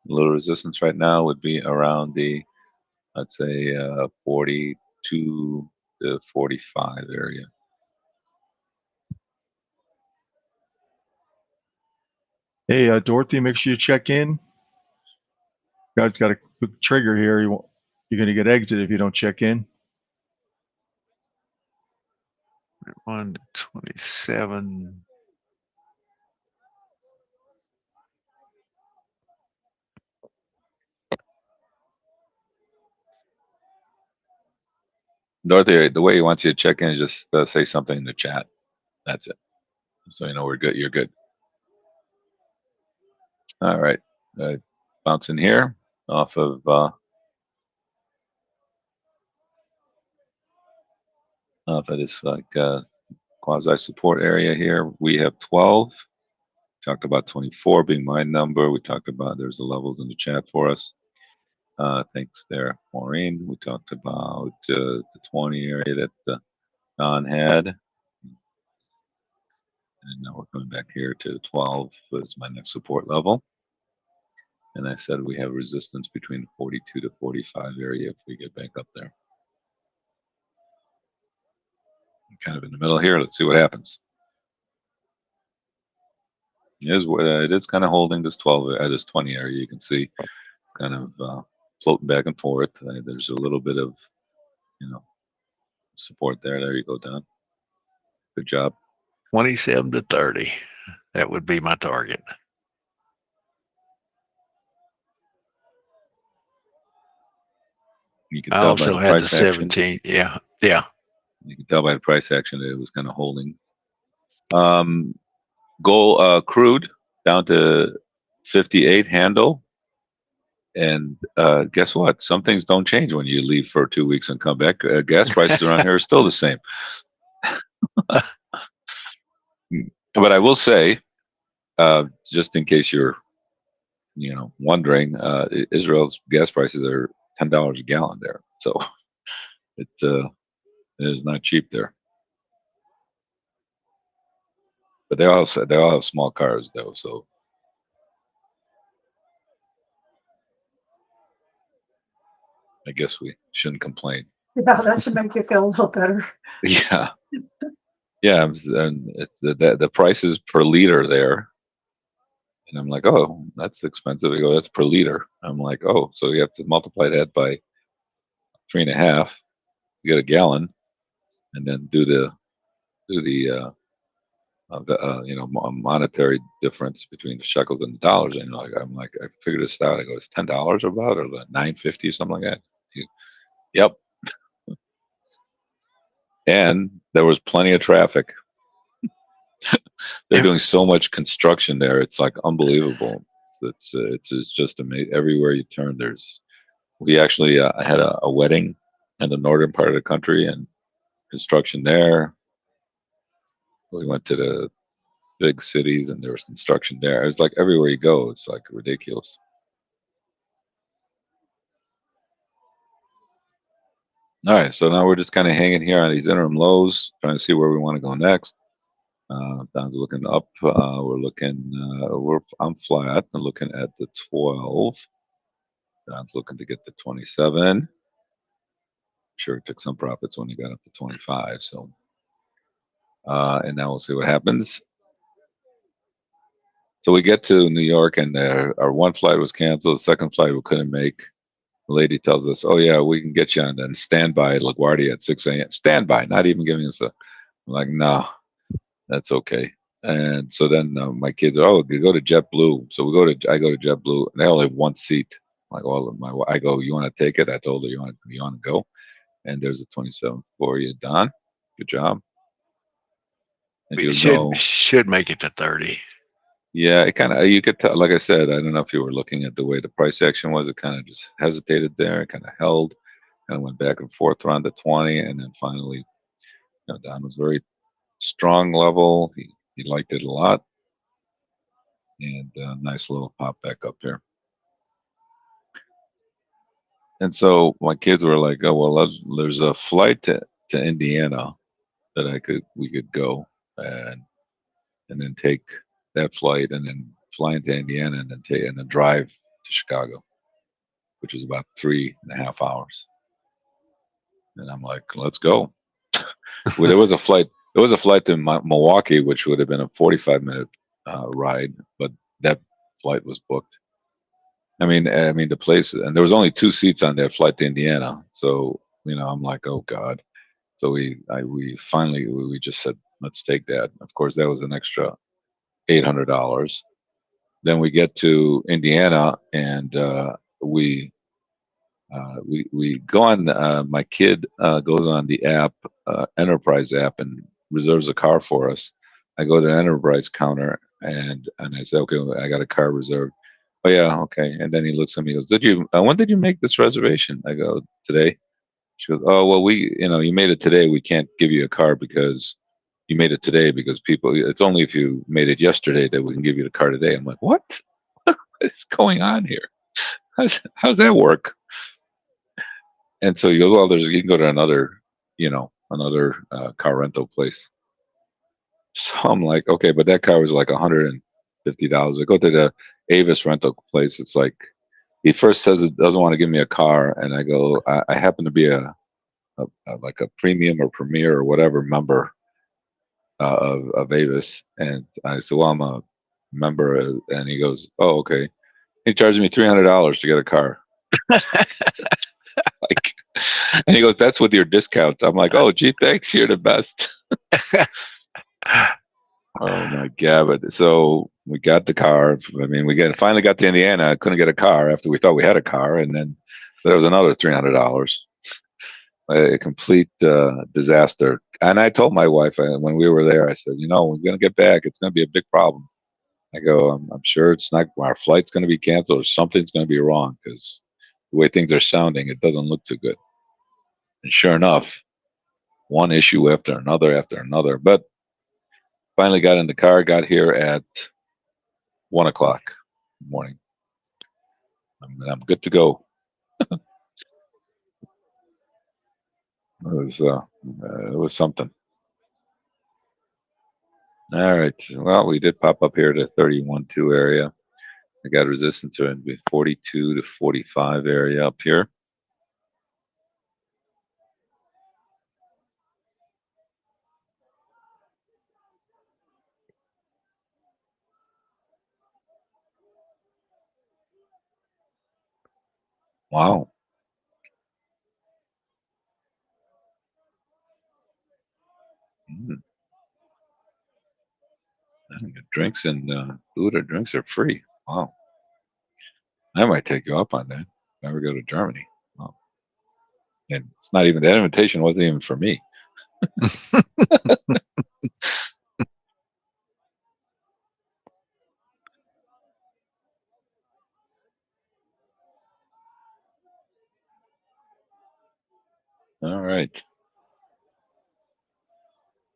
A little resistance right now would be around the, let's say, 42 to 45 area. Hey, Dorothy, make sure you check in. Guys got a quick trigger here. You're going to get exited if you don't check in. 1 to 27. Dorothy, the way he wants you to check in is just say something in the chat. That's it. So you know we're good. You're good. All right. Bouncing here off of this like quasi support area here. We have 12. Talked about 24 being my number. We talked about there's the levels in the chat for us. Thanks there, Maureen. We talked about the 20 area that Don had. And now we're coming back here to 12 as my next support level. And I said we have resistance between 42 to 45 area if we get back up there. Kind of in the middle here. Let's see what happens. It is kind of holding this 12 this 20 area. You can see kind of floating back and forth. There's a little bit of support there. There you go, Don. Good job. 27 to 30. That would be my target. You can I tell by also the had the price action. 17. Yeah. Yeah. You can tell by the price action that it was kind of holding. Gold crude down to 58 handle. And guess what? Some things don't change when you leave for 2 weeks and come back. Gas prices around here are still the same. But I will say, just in case you're, wondering, Israel's gas prices are $10 a gallon there, so it is not cheap there. But they all have small cars though, so I guess we shouldn't complain. Yeah, that should make you feel a little better. Yeah, yeah, and it's the prices per liter there. And I'm like, oh, that's expensive. They go, that's per liter. I'm like, oh, so you have to multiply that by 3.5. You get a gallon, and then do the monetary difference between the shekels and the dollars. And I'm like, I figured this out. I go, it's $10 about, or the 9.50, something like that. Yep. And there was plenty of traffic. They're doing so much construction there. It's like unbelievable. It's just amazing. Everywhere you turn, we actually had a wedding in the northern part of the country and construction there. We went to the big cities and there was construction there. It's like everywhere you go, it's like ridiculous. All right, so now we're just kind of hanging here on these interim lows, trying to see where we want to go next. Don's looking up. We're looking. I'm flat. I'm looking at the 12. Don's looking to get to 27. Sure, took some profits when he got up to 25. So, and now we'll see what happens. So we get to New York, and our one flight was canceled. The second flight we couldn't make. The lady tells us, "Oh yeah, we can get you on then standby at LaGuardia at 6 a.m. Standby, not even giving us a." I'm like, no, that's okay. And so then my kids, oh, you go to JetBlue. So I go to JetBlue, and they only have one seat. Like I go, you want to take it? I told her, you want to go? And there's a 27 for you, Don. Good job. And she It goes, no. should make it to 30. Yeah, it kind of, you could tell, like I said, I don't know if you were looking at the way the price action was. It kind of just hesitated there. It kind of held, kind of went back and forth around the 20. And then finally, Don was very strong level. He liked it a lot. And nice little pop back up here. And so my kids were like, "Oh well, there's a flight to Indiana that we could go and then take that flight and then fly into Indiana and then drive to Chicago, which is about 3.5 hours. And I'm like, let's go. Well, there was a flight. There was a flight to Milwaukee, which would have been a 45-minute ride, but that flight was booked. I mean, the place, and there was only 2 seats on that flight to Indiana. So I'm like, oh God. So we finally we just said, let's take that. Of course, that was an extra $800. Then we get to Indiana, and we go on. My kid goes on the app, Enterprise app, and reserves a car for us. I go to the Enterprise counter, and I say, okay, I got a car reserved. Oh yeah, okay. And then he looks at me, and goes, "Did you? When did you make this reservation?" I go, "Today." She goes, "Oh well, you made it today. We can't give you a car because you made it today because people. It's only if you made it yesterday that we can give you the car today." I'm like, "What? What is going on here? How's that work?" And so you go, well, you can go to another car rental place. So I'm like, okay, but that car was like $150. I go to the Avis rental place. It's like he first says it doesn't want to give me a car, and I go, I happen to be like a premium or premier or whatever member of Avis, and I said, well, I'm a member, and he goes, oh, okay. He charged me $300 to get a car. Like, and he goes, "That's with your discount." I'm like, "Oh, gee, thanks. You're the best." Oh my god! But so we got the car. I mean, finally got to Indiana. I couldn't get a car after we thought we had a car, and then so there was another $300. A complete disaster. And I told my wife when we were there, I said, we're going to get back. It's going to be a big problem. I go, I'm sure it's not. Our flight's going to be canceled, or something's going to be wrong because the way things are sounding, it doesn't look too good. And sure enough, one issue after another. But finally got in the car, got here at 1 o'clock in the morning. I'm good to go. It was something. All right. Well, we did pop up here to 31.2 area. I got resistance in 42 to 45 area up here. Wow. Mm. Drinks and food or drinks are free. Wow. I might take you up on that. Never go to Germany. Wow. And it's not even that invitation wasn't even for me. All right.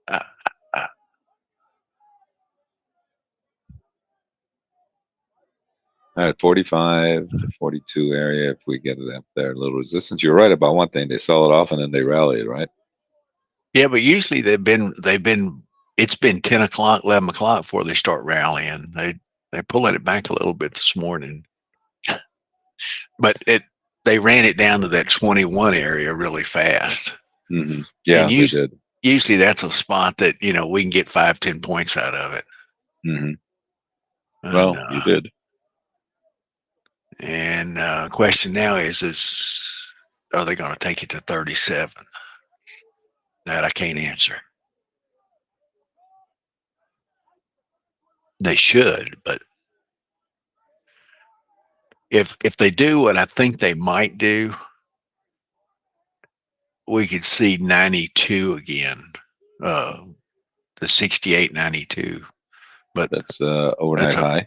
Uh, uh, All right, 45 to 42 area. If we get it up there, a little resistance. You're right about one thing. They sell it off and then they rally it, right? yeah, but usually it's been 10 o'clock, 11 o'clock before they start rallying. They're pulling it back a little bit this morning, but they ran it down to that 21 area really fast. Mm-hmm. Yeah, And they did. usually that's a spot that, we can get 5-10 points out of it. Mm-hmm. And, Well, you did. And question now is are they going to take it to 37? That I can't answer. They should, but if they do what I think they might do, we could see 92 again, the 68, 92. But That's overnight high.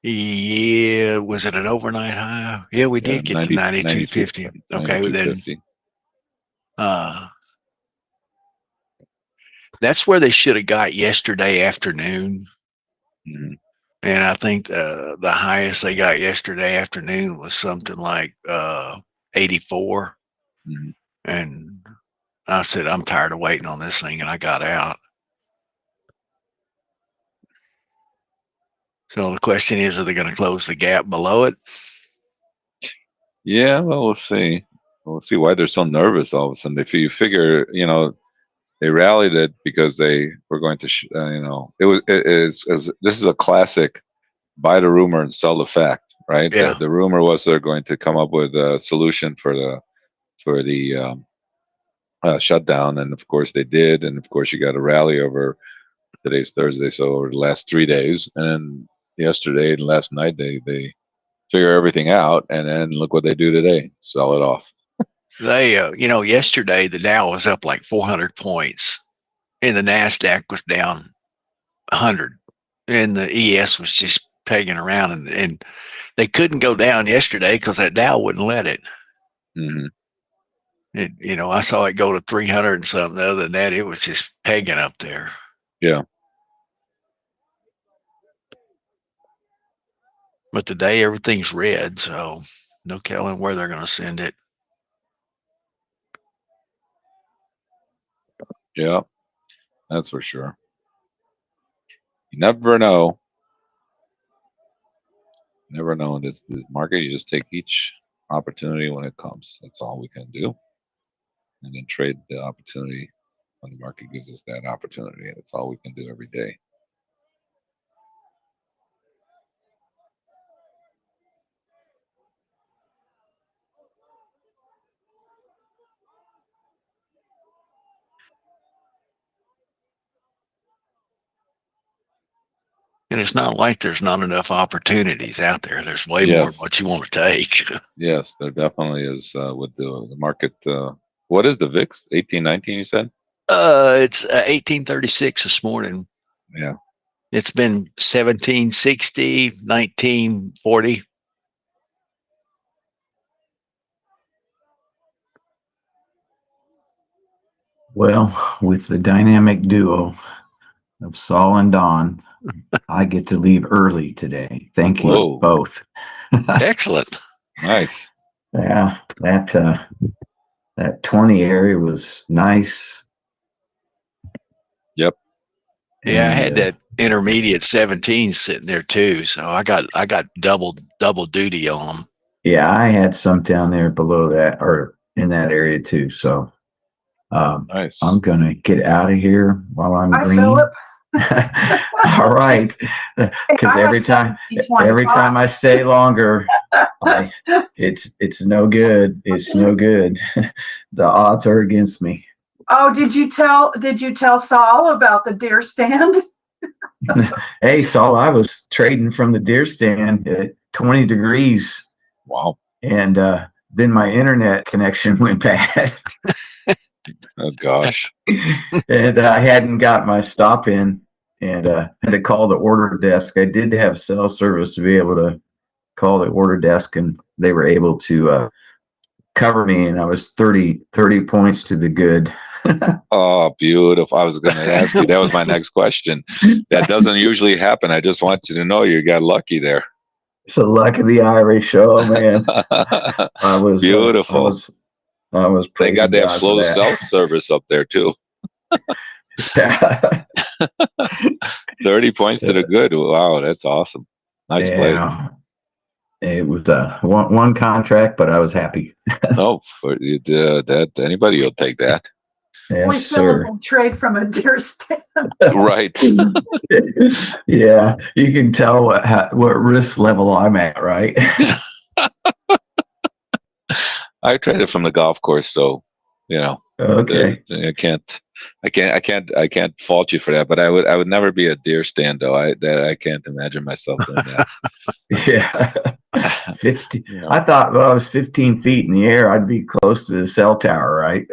Yeah, was it an overnight high? Yeah, we Yeah, did get to 92.50. Okay, but then 92.50. That's where they should have got yesterday afternoon. Mm-hmm. And I think the highest they got yesterday afternoon was something like 84. Mm-hmm. And I said, I'm tired of waiting on this thing, and I got out. So the question is, are they going to close the gap below it? Yeah, well, we'll see. We'll see why they're so nervous all of a sudden. You figure, they rallied it because they were going to, it is this is a classic buy the rumor and sell the fact, right? Yeah. The rumor was they're going to come up with a solution for the shutdown, and of course they did, and of course you got a rally over today's Thursday, so over the last 3 days, and then yesterday and last night they figure everything out, and then look what they do today, sell it off. They, yesterday the Dow was up like 400 points, and the Nasdaq was down 100, and the ES was just pegging around, and they couldn't go down yesterday because that Dow wouldn't let it. Hmm. I saw it go to 300 and something. Other than that, it was just pegging up there. Yeah. But today everything's red, so no telling where they're going to send it. Yeah, that's for sure. You never know. Never know in this market. You just take each opportunity when it comes. That's all we can do, and then trade the opportunity when the market gives us that opportunity. That's all we can do every day. And it's not like there's not enough opportunities out there. There's way more than Yes. what you want to take. Yes, there definitely is with the market. What is the VIX? 1819, you said? It's 1836 this morning. Yeah. It's been 1760, 1940. Well, with the dynamic duo of Saul and Don, I get to leave early today. Thank you Whoa. both. Excellent. Nice. Yeah, that 20 area was nice. Yeah, I And, had that intermediate 17 sitting there too, so I got double duty on them. yeah, I had some down there below that or in that area too. So Nice. I'm gonna get out of here while I'm Hi, green. Philip. All right, because every time I stay longer, it's no good. It's no good. The odds are against me. Oh, did you tell Saul about the deer stand? Hey, Saul, I was trading from the deer stand at 20 degrees. Wow. And then my internet connection went bad. Oh gosh. And I hadn't got my stop in and had to call the order desk. I did have cell service to be able to call the order desk, and they were able to cover me, and I was 30 points to the good. Oh, beautiful. I was going to ask you. That was my next question. That doesn't usually happen. I just want you to know you got lucky there. It's the luck of the Irish. Oh man, I was beautiful. I was. They got to have God slow self service up there too. 30 points to the good. Wow, that's awesome. Nice play. It was one contract, but I was happy. No, for that anybody will take that. Yes, sir. Philip will trade from a deer stand. Right. Yeah, you can tell what risk level I'm at, right? I traded from the golf course, so Okay. I can't fault you for that. But I would never be a deer stand though. I can't imagine myself doing that. Yeah. 50. Yeah. I thought, well, I was 15 feet in the air. I'd be close to the cell tower, right?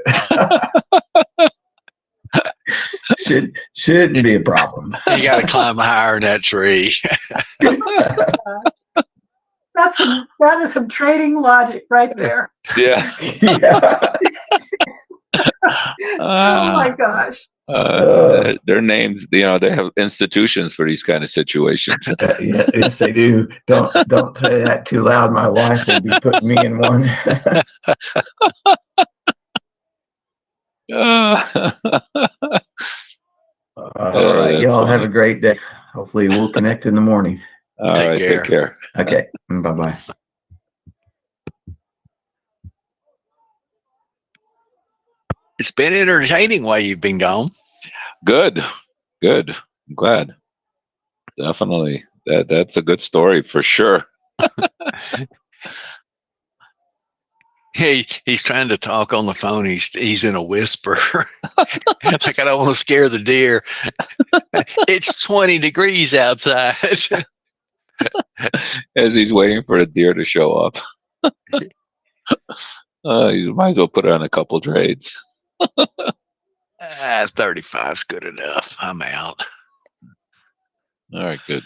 Shouldn't be a problem. You got to climb higher in that tree. That is some trading logic right there. Yeah. Oh my gosh. Their names, they have institutions for these kind of situations. Yes, they do. Don't say that too loud. My wife will be putting me in one. All right, y'all have a great day. Hopefully, we'll connect in the morning. All Take right. Take care. Okay. Bye-bye. It's been entertaining while you've been gone. Good. Good. I'm glad. Definitely. That's a good story for sure. He's trying to talk on the phone. He's in a whisper. Like, I don't want to scare the deer. It's 20 degrees outside. As he's waiting for the deer to show up. You might as well put on a couple trades. 35's good enough. I'm out. All right, good.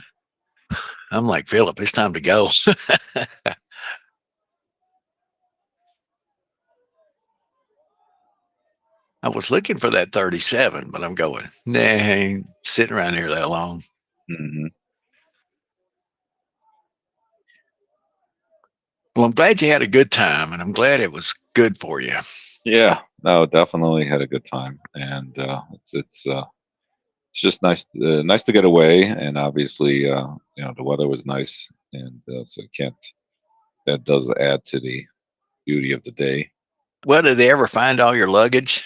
I'm like, Philip, it's time to go. I was looking for that 37, but I'm going, nah, I ain't sitting around here that long. Hmm. Well, I'm glad you had a good time, and I'm glad it was good for you. Yeah, no, definitely had a good time, and it's just nice to get away, and obviously, the weather was nice, and so can't that does add to the beauty of the day. Well, did they ever find all your luggage?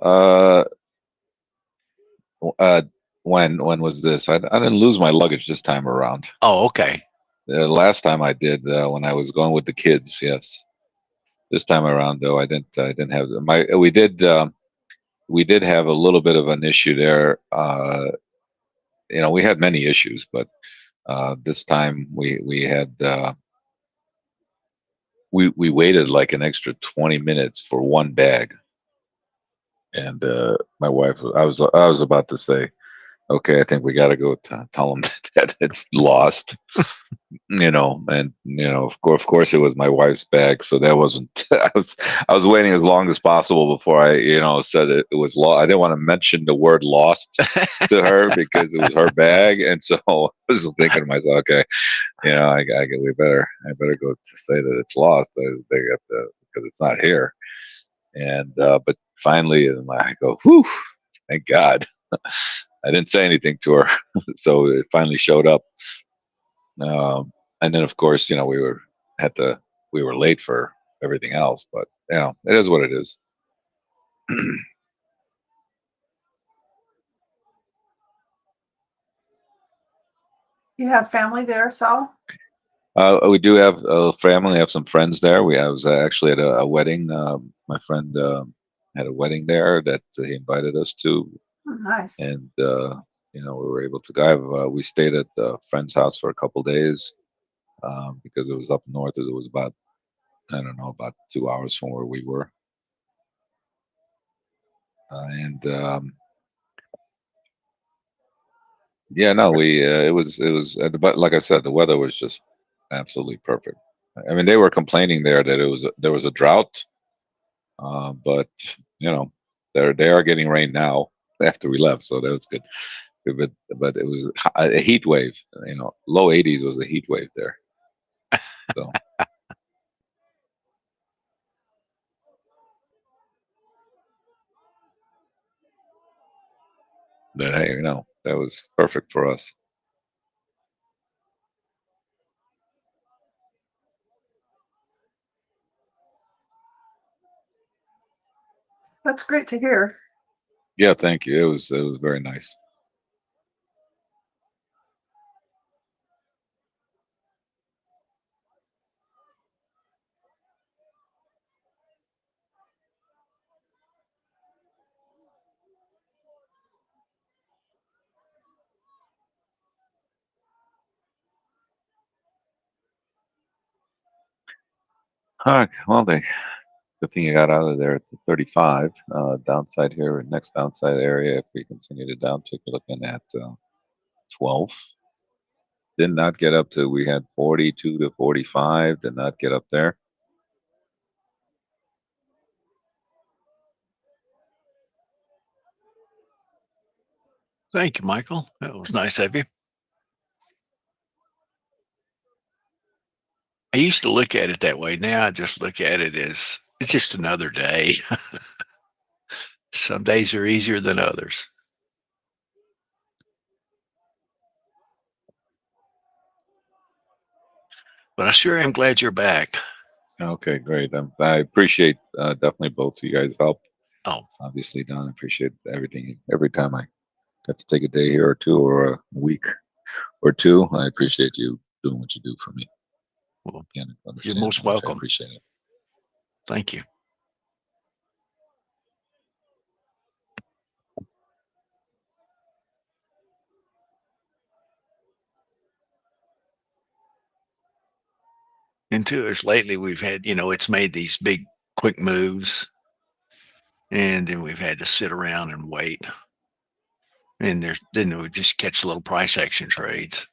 Uh, uh, when was this? I didn't lose my luggage this time around. Oh, okay. Last time I did when I was going with the kids. Yes, this time around though, I didn't have my. We did have a little bit of an issue there. We had many issues, but this time we had we waited like an extra 20 minutes for one bag, and my wife, I was about to say, okay, I think we got to go tell them that it's lost. And of course it was my wife's bag, so that wasn't. I was waiting as long as possible before I said it was lost. I didn't want to mention the word lost to her because it was her bag, and so I was thinking to myself, okay, I better go to say that it's lost. They got because it's not here, and but finally, I go, whew, thank God. I didn't say anything to her, so it finally showed up. Um, and then, of course, we were late for everything else, but it is what it is. You have family there, Saul? We do have a family, have some friends there. I was actually at a wedding. My friend had a wedding there that he invited us to, Oh, nice. and we were able to go. We stayed at a friend's house for a couple days because it was up north. It was about, I don't know, about 2 hours from where we were, and yeah, no, we but like I said, the weather was just absolutely perfect. I mean, they were complaining there that there was a drought, but they are getting rain now after we left, so that was good. But it was a heat wave. Low 80s was a heat wave there. So, but hey, that was perfect for us. That's great to hear. Yeah, thank you. It was very nice. All right, well, good thing you got out of there at the 35. Downside here, next downside area, if we continue to downtick, you're looking at 12. Did not get up to, we had 42 to 45, did not get up there. Thank you, Michael. That was nice of you. I used to look at it that way. Now I just look at it as it's just another day. Some days are easier than others. But I sure am glad you're back. Okay, great. I appreciate definitely both of you guys' help. Oh, Obviously, Don, I appreciate everything. Every time I have to take a day here or two or a week or two, I appreciate you doing what you do for me. well, Can't you're understand most how much I welcome. appreciate it. Thank you. And to us lately, we've had, it's made these big, quick moves, and then we've had to sit around and wait. And then we just catch little price action trades.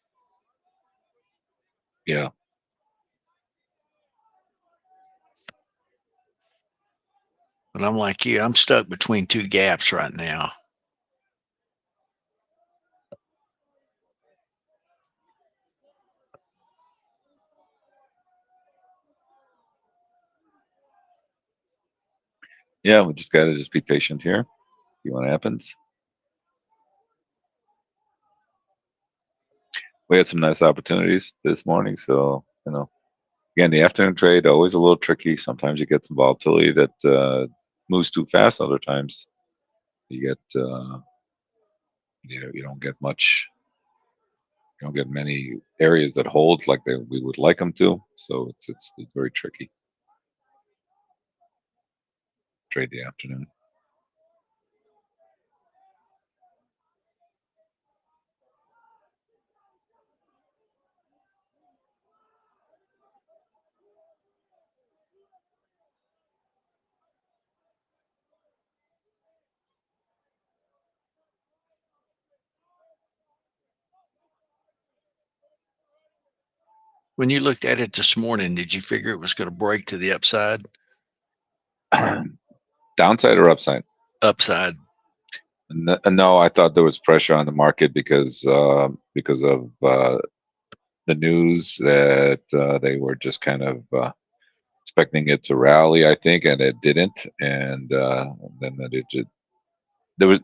Yeah. But I'm like you, I'm stuck between two gaps right now. Yeah, we just got to just be patient here. See what happens. We had some nice opportunities this morning. So, again, the afternoon trade, always a little tricky. Sometimes you get some volatility that moves too fast. Other times you get, you don't get much. You don't get many areas that hold like we would like them to. So it's very tricky. Trade the afternoon. When you looked at it this morning, did you figure it was going to break to the upside? Downside or upside? Upside. No, I thought there was pressure on the market because of the news that they were just kind of expecting it to rally, I think, and it didn't. And then it just there was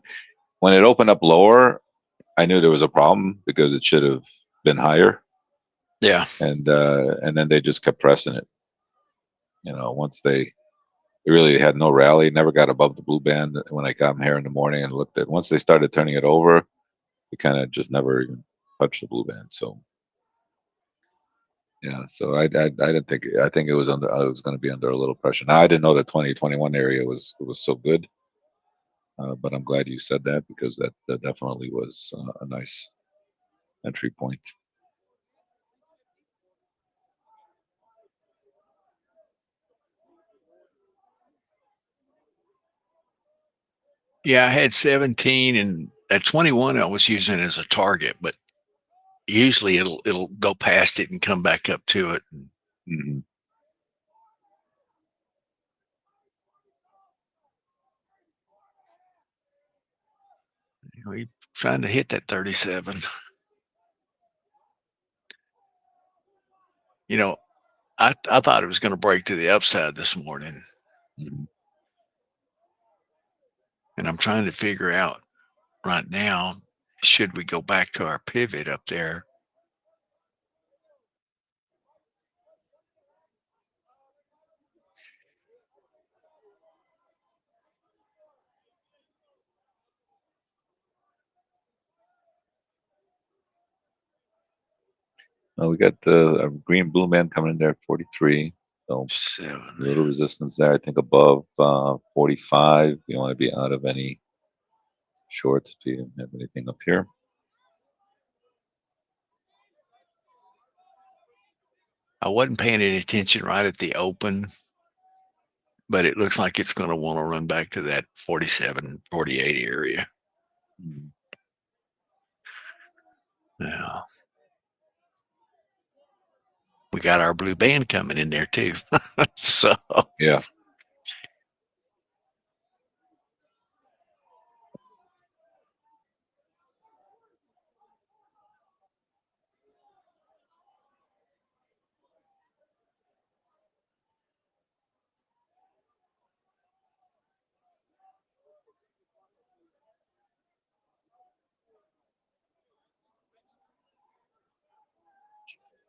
when it opened up lower, I knew there was a problem because it should have been higher, Yeah. and then they just kept pressing it. Once they really had no rally, never got above the blue band. When I got here in the morning and looked at, once they started turning it over, it kind of just never even touched the blue band. So yeah, so I didn't think, I think it was under, I was going to be under a little pressure. Now I didn't know the 2021 area was so good, but I'm glad you said that because that definitely was a nice entry point. Yeah, I had 17 and at 21 I was using it as a target, but usually it'll go past it and come back up to it. Hmm. We trying to hit that 37. I thought it was going to break to the upside this morning, Hmm. and I'm trying to figure out right now, should we go back to our pivot up there? We got the green blue man coming in there at 43. So 7. a little resistance there. I think above 45. You want to be out of any shorts if you have anything up here. I wasn't paying any attention right at the open, but it looks like it's going to want to run back to that 47, 48 area. Mhm. Yeah. We got our blue band coming in there too. So Yeah.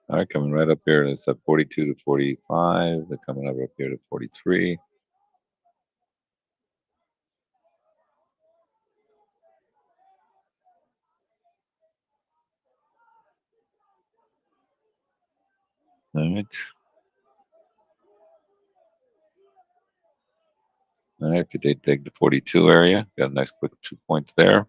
All right, coming right up here. It's at 42 to 45. They're coming up here to 43. All right. All right, if you did dig the 42 area, got a nice quick 2 points there.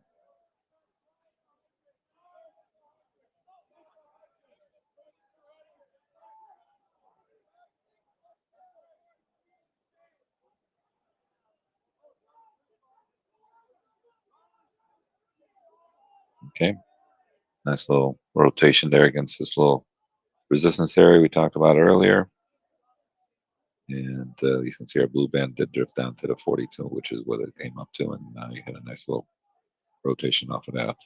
Okay, nice little rotation there against this little resistance area we talked about earlier. And you can see our blue band did drift down to the 42, which is what it came up to. And now you had a nice little rotation off of that.